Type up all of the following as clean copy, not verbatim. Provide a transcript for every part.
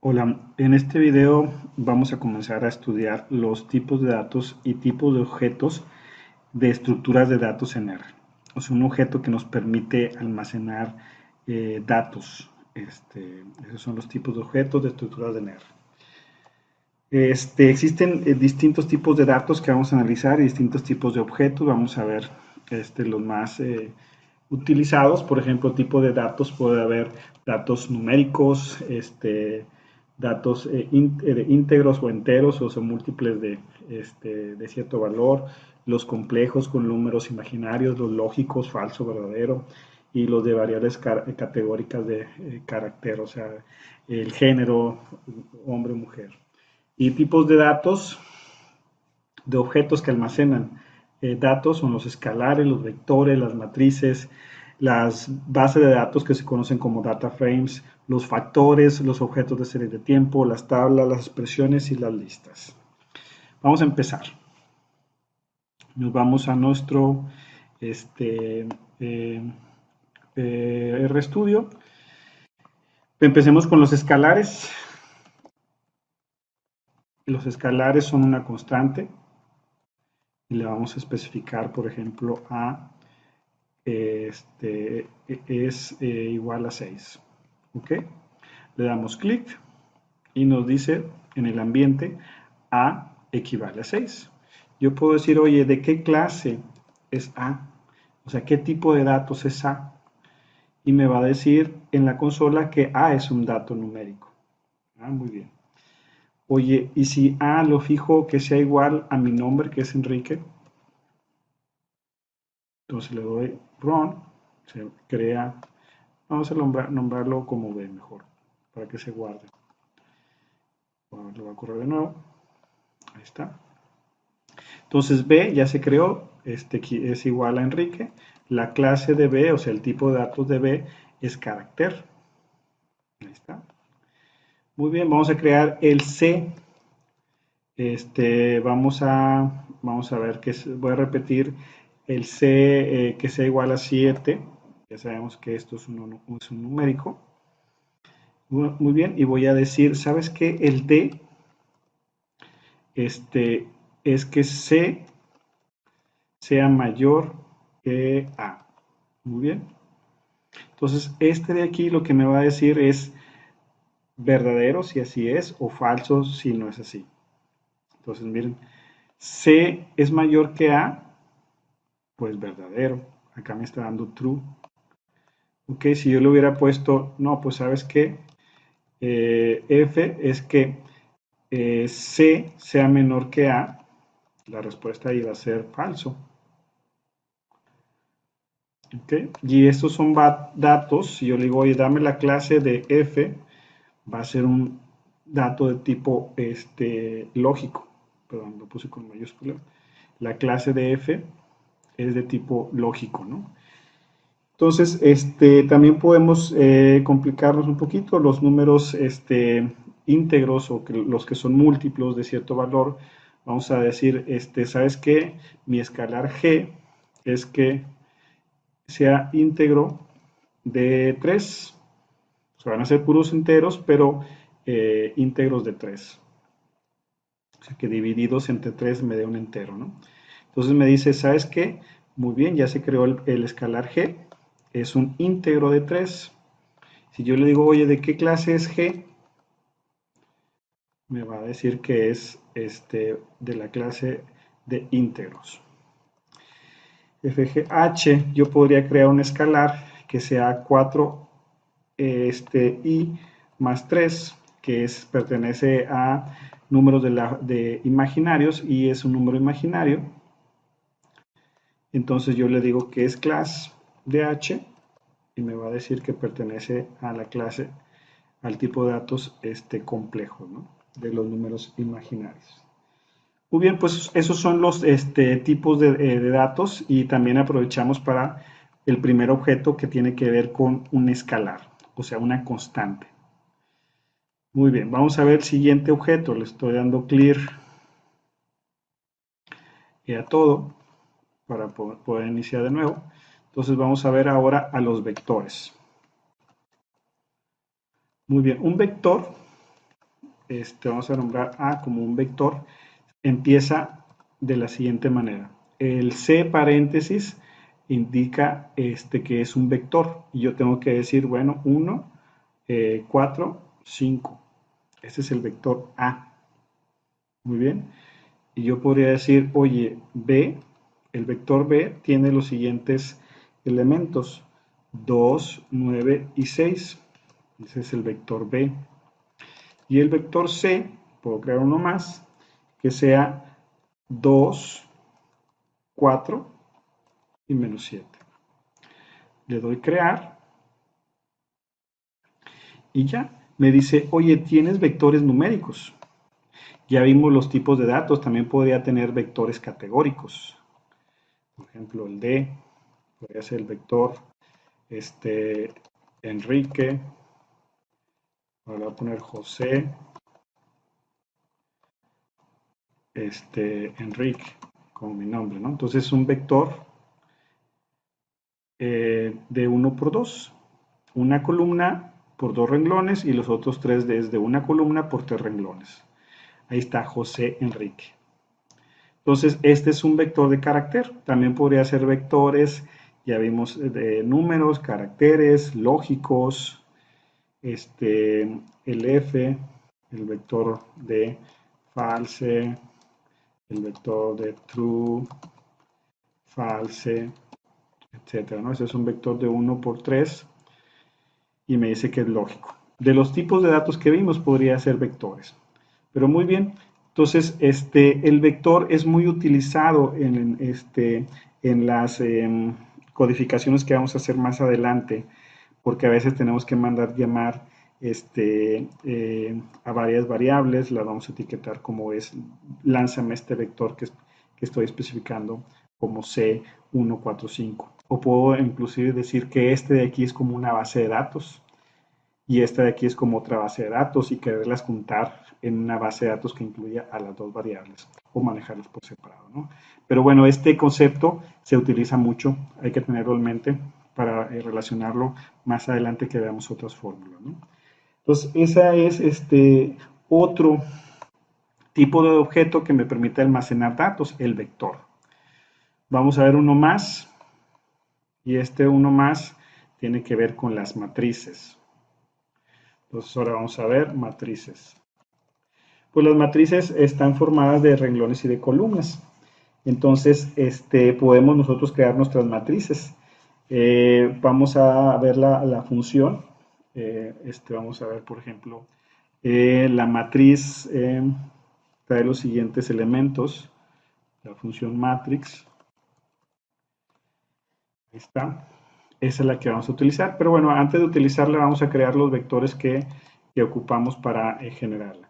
Hola, en este video vamos a comenzar a estudiar los tipos de datos y tipos de objetos de estructuras de datos en R. O sea, un objeto que nos permite almacenar datos. Esos son los tipos de objetos de estructuras de R. Existen distintos tipos de datos que vamos a analizar y distintos tipos de objetos. Vamos a ver los más utilizados. Por ejemplo, tipo de datos, puede haber datos numéricos, datos íntegros o enteros, o son múltiples de cierto valor, los complejos con números imaginarios, los lógicos, falso, verdadero, y los de variables categóricas de carácter, o sea, el género, hombre, mujer. Y tipos de datos, de objetos que almacenan datos, son los escalares, los vectores, las matrices, las bases de datos que se conocen como data frames, los factores, los objetos de serie de tiempo, las tablas, las expresiones y las listas. Vamos a empezar. Nos vamos a nuestro RStudio. Empecemos con los escalares. Los escalares son una constante y le vamos a especificar, por ejemplo, a es igual a 6. ¿Ok? Le damos clic y nos dice en el ambiente A equivale a 6. Yo puedo decir, oye, ¿de qué clase es A? O sea, ¿qué tipo de datos es A? Y me va a decir en la consola que A es un dato numérico. Muy bien. Oye, ¿y si A lo fijo que sea igual a mi nombre, que es Enrique? Entonces le doy run, se crea. Vamos a nombrarlo como B mejor, para que se guarde. Bueno, lo voy a correr de nuevo. Ahí está. Entonces B ya se creó, es igual a Enrique. La clase de B, o sea, el tipo de datos de B es carácter. Ahí está. Muy bien, vamos a crear el C. Vamos a ver que voy a repetir el C que sea igual a 7. Ya sabemos que esto es un numérico. Muy bien, y voy a decir, ¿sabes qué? El D es que C sea mayor que A. Muy bien. Entonces, este de aquí lo que me va a decir es verdadero si así es o falso si no es así. Entonces, miren, C es mayor que A, pues verdadero. Acá me está dando true. Ok, si yo le hubiera puesto, no, pues sabes qué, F es que C sea menor que A, la respuesta iba a ser falso. Okay. Y estos son datos, si yo le digo, oye, dame la clase de F, va a ser un dato de tipo lógico, perdón, lo puse con mayúscula, la clase de F es de tipo lógico, ¿no? Entonces, también podemos complicarnos un poquito los números íntegros o los que son múltiplos de cierto valor. Vamos a decir, ¿sabes qué? Mi escalar G es que sea íntegro de 3. O sea, van a ser puros enteros, pero íntegros de 3. O sea, que divididos entre 3 me dé un entero, ¿no? Entonces me dice, ¿sabes qué? Muy bien, ya se creó el escalar G. Es un íntegro de 3. Si yo le digo, oye, ¿de qué clase es G? Me va a decir que es de la clase de íntegros. FGH, yo podría crear un escalar que sea 4 y más 3, que pertenece a números de imaginarios y es un número imaginario. Entonces yo le digo que es class de H y me va a decir que pertenece a la clase, al tipo de datos complejo, ¿no? De los números imaginarios. Muy bien, pues esos son los tipos de datos y también aprovechamos para el primer objeto que tiene que ver con un escalar, o sea, una constante. Muy bien, vamos a ver el siguiente objeto. Le estoy dando clear a todo para poder iniciar de nuevo. Entonces vamos a ver ahora a los vectores. Muy bien, un vector vamos a nombrar A como un vector, empieza de la siguiente manera. El C paréntesis indica que es un vector y yo tengo que decir, bueno, 1, 4, 5. Ese es el vector A. Muy bien. Y yo podría decir, oye, B, el vector B tiene los siguientes elementos, 2, 9 y 6. Ese es el vector B. Y el vector C, puedo crear uno más, que sea 2, 4 y menos 7. Le doy crear y ya. Me dice, oye, ¿tienes vectores numéricos? Ya vimos los tipos de datos, también podría tener vectores categóricos. Por ejemplo, el D, podría ser el vector Enrique, ahora voy a poner José, Enrique, como mi nombre, ¿no? Entonces es un vector de 1 por 2, una columna por 2 renglones y los otros 3 desde una columna por 3 renglones. Ahí está José Enrique. Entonces, este es un vector de carácter. También podría ser vectores, ya vimos, de números, caracteres, lógicos, el F, el vector de false, el vector de true, false, etcétera, ¿no? Ese es un vector de 1 por 3 y me dice que es lógico. De los tipos de datos que vimos podría ser vectores. Pero muy bien, entonces el vector es muy utilizado en las codificaciones que vamos a hacer más adelante, porque a veces tenemos que mandar llamar a varias variables, las vamos a etiquetar como es, lánzame este vector que estoy especificando como C145. O puedo inclusive decir que este de aquí es como una base de datos y esta de aquí es como otra base de datos y quererlas juntar en una base de datos que incluya a las dos variables o manejarlas por separado, ¿no? Pero bueno, este concepto se utiliza mucho, hay que tenerlo en mente para relacionarlo más adelante que veamos otras fórmulas, ¿no? Entonces, esa es otro tipo de objeto que me permite almacenar datos, el vector. Vamos a ver uno más y uno más tiene que ver con las matrices. Entonces ahora vamos a ver matrices. Pues las matrices están formadas de renglones y de columnas. Entonces, podemos nosotros crear nuestras matrices. Vamos a ver la función. Vamos a ver, por ejemplo, la matriz trae los siguientes elementos. La función matrix. Ahí está. Esa es la que vamos a utilizar. Pero bueno, antes de utilizarla vamos a crear los vectores que ocupamos para generarla.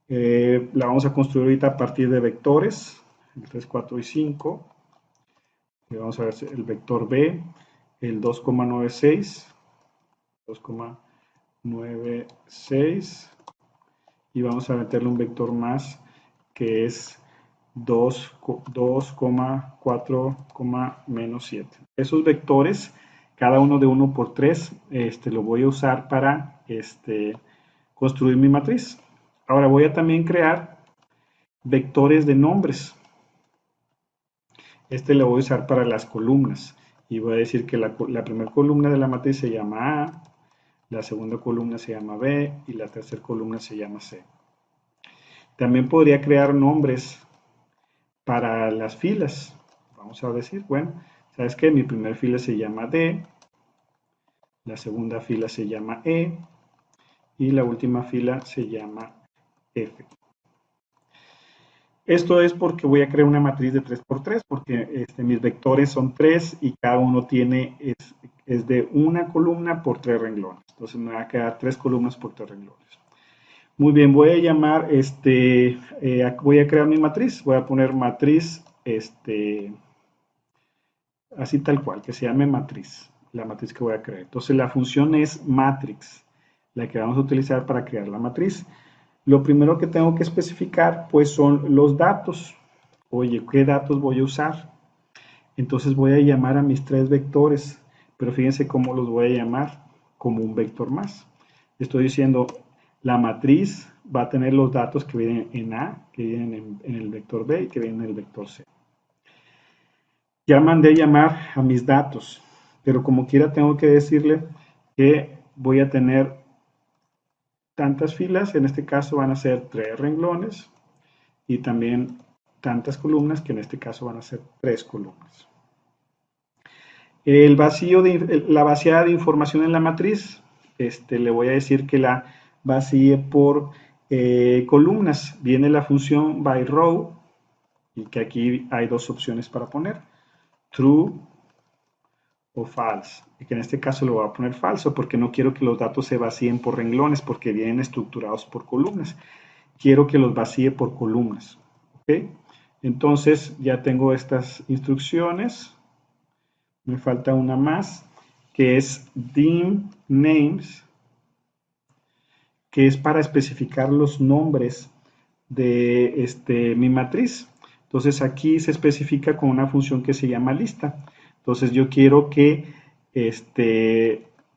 La vamos a construir ahorita a partir de vectores, el 3, 4 y 5. Y vamos a ver el vector B, el 2,96, 2,96. Y vamos a meterle un vector más que es 2,4, menos 7. Esos vectores, cada uno de 1 por 3, lo voy a usar para construir mi matriz. Ahora voy a también crear vectores de nombres. Lo voy a usar para las columnas. Y voy a decir que la primera columna de la matriz se llama A, la segunda columna se llama B y la tercera columna se llama C. También podría crear nombres para las filas. Vamos a decir, bueno, ¿sabes qué? Mi primera fila se llama D, la segunda fila se llama E y la última fila se llama F. Esto es porque voy a crear una matriz de 3 por 3, porque mis vectores son 3 y cada uno es de una columna por 3 renglones. Entonces me va a quedar 3 columnas por 3 renglones. Muy bien, voy a llamar, voy a crear mi matriz. Voy a poner matriz, así tal cual, que se llame matriz, la matriz que voy a crear. Entonces la función es matrix, la que vamos a utilizar para crear la matriz. Lo primero que tengo que especificar, pues, son los datos. Oye, ¿qué datos voy a usar? Entonces voy a llamar a mis 3 vectores, pero fíjense cómo los voy a llamar como un vector más. Estoy diciendo, la matriz va a tener los datos que vienen en A, que vienen en el vector B y que vienen en el vector C. Ya mandé llamar a mis datos, pero como quiera tengo que decirle que voy a tener tantas filas, en este caso van a ser 3 renglones, y también tantas columnas, que en este caso van a ser 3 columnas. La vaciada de información en la matriz, le voy a decir que la vacíe por columnas. Viene la función byRow, y que aquí hay dos opciones para poner, true o false, y que en este caso lo voy a poner falso porque no quiero que los datos se vacíen por renglones porque vienen estructurados por columnas. Quiero que los vacíe por columnas. ¿Okay? Entonces ya tengo estas instrucciones. Me falta una más, que es dim names, que es para especificar los nombres de mi matriz. Entonces aquí se especifica con una función que se llama lista. Entonces yo quiero que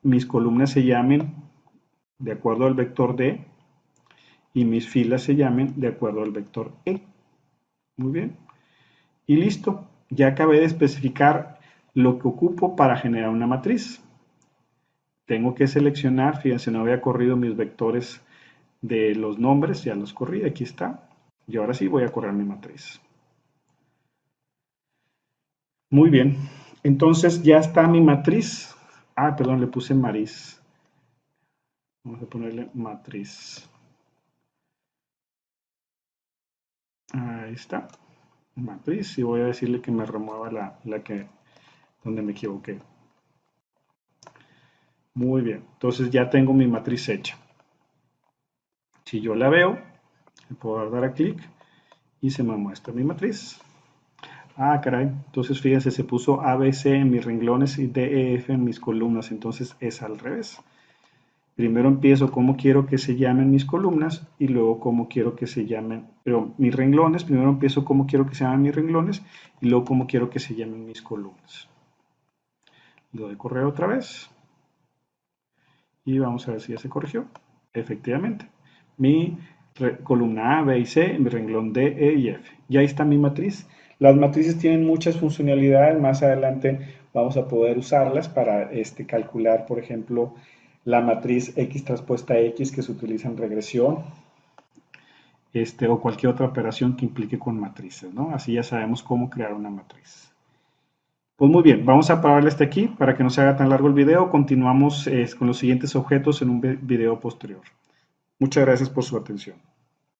mis columnas se llamen de acuerdo al vector D y mis filas se llamen de acuerdo al vector E. Muy bien. Y listo. Ya acabé de especificar lo que ocupo para generar una matriz. Tengo que seleccionar, fíjense, no había corrido mis vectores de los nombres, ya los corrí, aquí está. Y ahora sí voy a correr mi matriz. Muy bien, entonces ya está mi matriz. Ah, perdón, le puse matriz. Vamos a ponerle matriz. Ahí está, matriz, y voy a decirle que me remueva donde me equivoqué. Muy bien, entonces ya tengo mi matriz hecha. Si yo la veo, le puedo dar a clic y se me muestra mi matriz. Ah, caray, entonces fíjense, se puso ABC en mis renglones y DEF en mis columnas, entonces es al revés. Primero empiezo cómo quiero que se llamen mis columnas y luego cómo quiero que se llamen, pero mis renglones, primero empiezo cómo quiero que se llamen mis renglones y luego cómo quiero que se llamen mis columnas. Le doy correr otra vez y vamos a ver si ya se corrigió. Efectivamente, mi columna A, B y C, mi renglón D, E y F. Y ahí está mi matriz. Las matrices tienen muchas funcionalidades, más adelante vamos a poder usarlas para calcular, por ejemplo, la matriz X transpuesta X que se utiliza en regresión, o cualquier otra operación que implique con matrices, ¿no? Así ya sabemos cómo crear una matriz. Pues muy bien, vamos a pararle hasta aquí para que no se haga tan largo el video. Continuamos con los siguientes objetos en un video posterior. Muchas gracias por su atención.